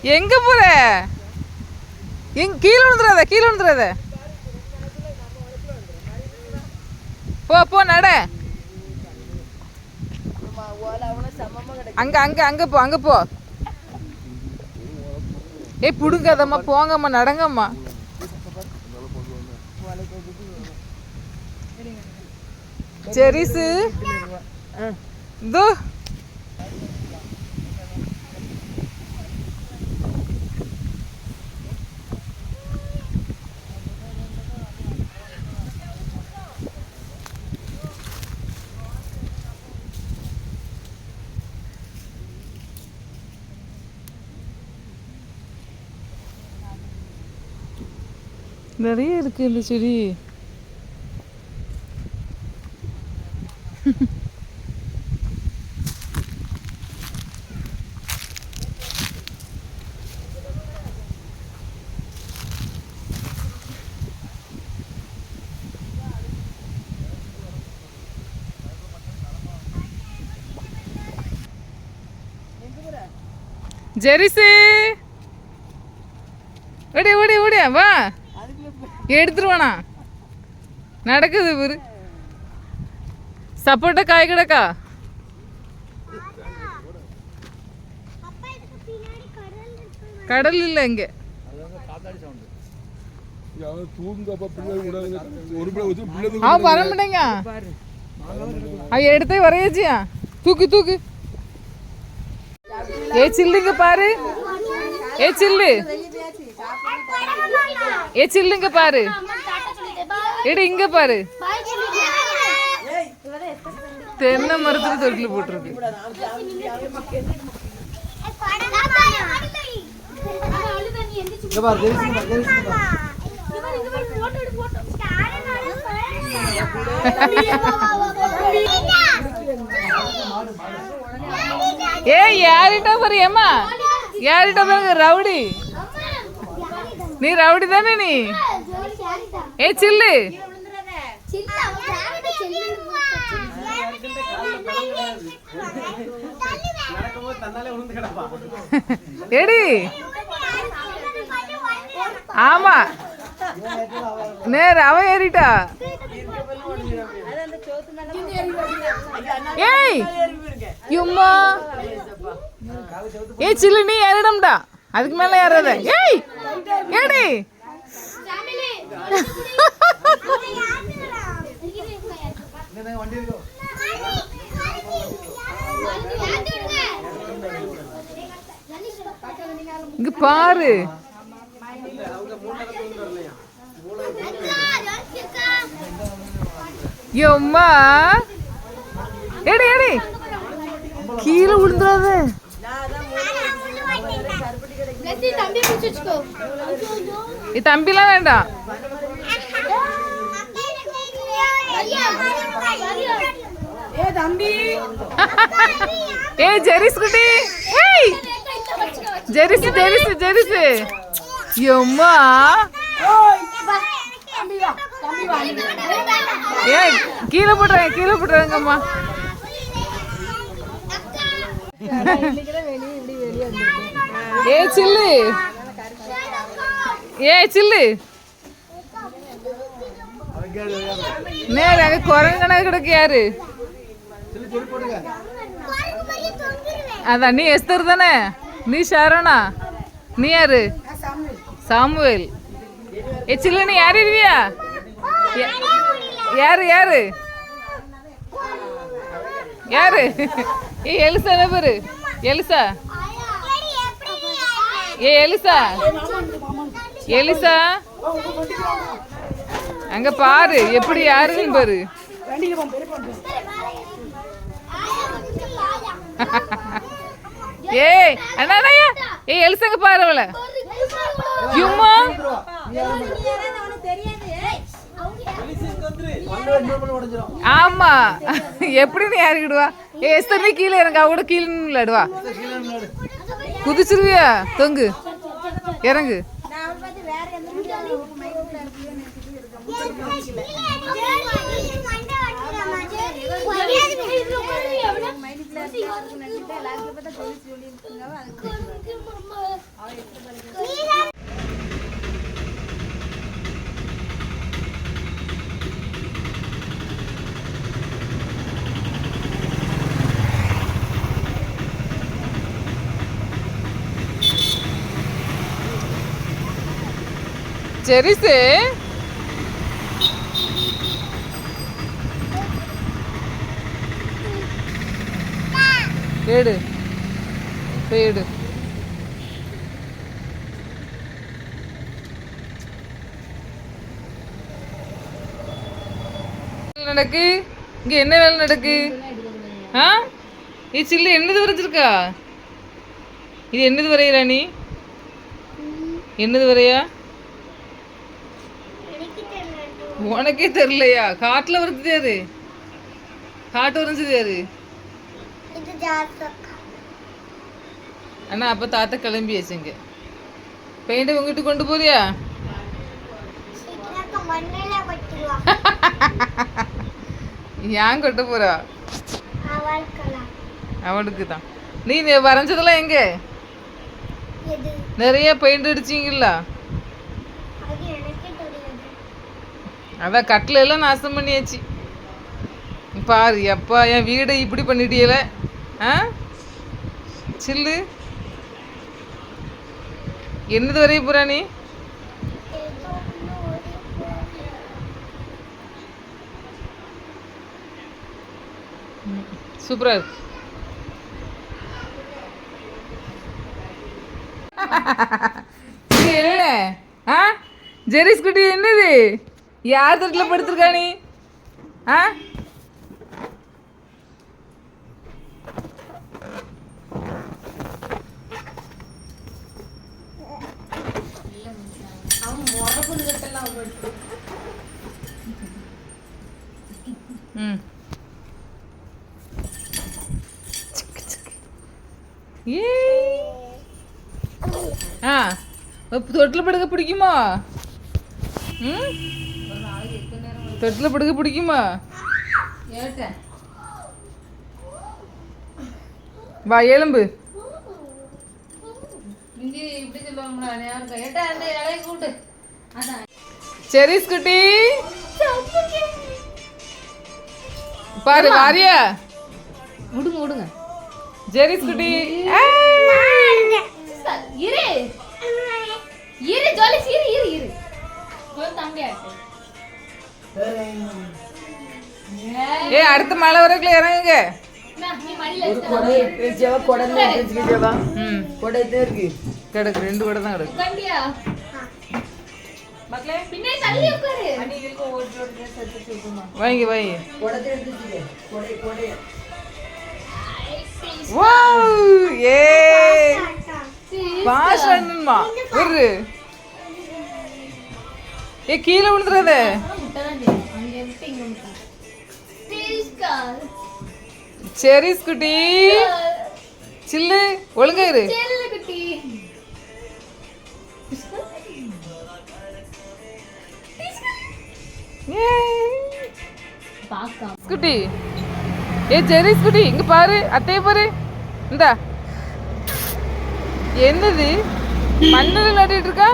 எங்க போற? எங்க கீழே விழுந்துடாத, கீழே விழுந்துடாத. போ போ நட. அங்க அங்க அங்க போ, அங்க போ. ஏய் புடுங்காதம்மா, போங்கம்மா, நடங்கம்மா. ஜெரிசு இதோ நிறைய இருக்கு இந்த செடி. ஜெரிசு ஓடி ஓடி ஓடியா வா, எடுத்துருவானா. நடக்குது பாரு. சப்போட்டா காய் கிடக்கா. கடல் இல்லை இங்க. அவன் வர மாட்டேங்க. அவன் எடுத்தே வரையாச்சியா. தூக்கு தூக்கு. ஏ சில்லுங்க பாரு. ஏ சில்லு. ஏ சில்லுங்க பாரு. எடு இங்க பாரு. தென்னை மரத்துல தொட்டில் போட்டிருக்கு. ஏ யாரிட்ட பாரு. ஏமா யாரிட்ட பாருங்க, ரவுடி. நீ ரவுடி தானே நீ. ஏ சில்லு. எடி. ஆமா நேர அவன் ஏறிட்டா. ஏய் யும்மா. ஏய் சில்லு நீ ஏறிடம்டா, அதுக்கு மேல ஏறாத. ஏய் ஏடி. இங்க பாரு. யம்மா எடி எடி, கீழே விழுந்துடாத. தம்பிலாம் வேண்டாம். ஏ ஜெரிஸ் குட்டி. ஏய் ஜெரிஸ் ஜெரிஸ் ஜெரிஸ். யம்மா ஏ கீழே போட்டுறாங்க, கீழே போட்டுறாங்கம்மா. ஏ சில்லு. ஏ சில்லு. நேர அங்க குரங்கன கிடக்கு. யாரு அதான்? நீ எஸ்தர் தானே. நீ ஷாரோனா. நீ யாரு? சாமுவேல். ஏ சில்லு நீ யாரு இருவியா? யாரு யாரு யாரு? ஏ எலிசா என்ன பேரு? எலிசா. ஏ எலிசா. எலிசா அங்க பாரு எப்படி யாருன்னு பாரு. ஏய் அண்ணா அண்ணா. ஏ எலிசாங்க பாரு அவளை. யும்மா ஆமா எப்படி நீ யாருக்கிடுவா? ஏ எஸ்தர் நீ கீழே இறங்க. அவ கூட கீழே விளையாடுவா. குதிச்சிருவியா? தொங்கு இறங்கு. ஜெரிஸு எடு போய் எடு. நடக்கு இங்க என்ன வேலை நடக்கு? ஆ இது சில்லு என்னது வரைஞ்சிருக்கா? இது என்னது வரையிறா நீ? என்னது வரையா? உனக்கே தெரியலையா? காட்டுல வரைஞ்சது யாரு? காட்டு வரைஞ்சது யாரு? அண்ணா அப்ப தாத்தா கிளம்பியாச்சுங்க. பெயிண்ட் உங்ககிட்ட கொண்டு போறியா? ஏன் கொட்ட போறா? அவளுக்கு தான். நீ வரைஞ்சதெல்லாம் எங்க? நிறைய பெயிண்ட் அடிச்சிங்கல்ல? அதான் கட்டில எல்லாம் நாசம் பண்ணியாச்சு. பாரு அப்பா என் வீடை இப்படி பண்ணிட்டியல. ஆ சில்லு என்னது வரைய போறா நீ? சூப்பரா இருக்கு. என்ன ஆ ஜெரிஸ் குட்டி என்னது? யார் தட்டில் படுத்திருக்கா நீ? ஆ ம் ஏ ஆ தொட்டில் படுக்க பிடிக்குமா? ம் தொட்டில் படுக்க பிடிக்குமா? வா எலும்பு. செரிஸ் குட்டி பாரு வாரியா? விடுங்க விடுங்க. ஜெரிஸ் குட்டி இரு இரு ஜாலிஸ் இரு இரு இரு கொஞ்சம் தம்பி ஆட்டு. ஏ அடுத்த மழை வரைக்கும் இறங்குங்க. கிடக்கு 2 கூட தான் கிடக்கு. வாங்கி வாங்கி ஏ பாஸ் பண்ணணுமா? ஒரு ஏ கீழே விழுந்துடாத. செரிஸ் குட்டி சில்லு ஒழுங்கா இரு. குட்டி ஏ ஜெரிஸ் குட்டி இங்க பாரு, அத்தைய பாரு. இந்தா என்னது மண்ணில் நட்டிட்டு இருக்கா?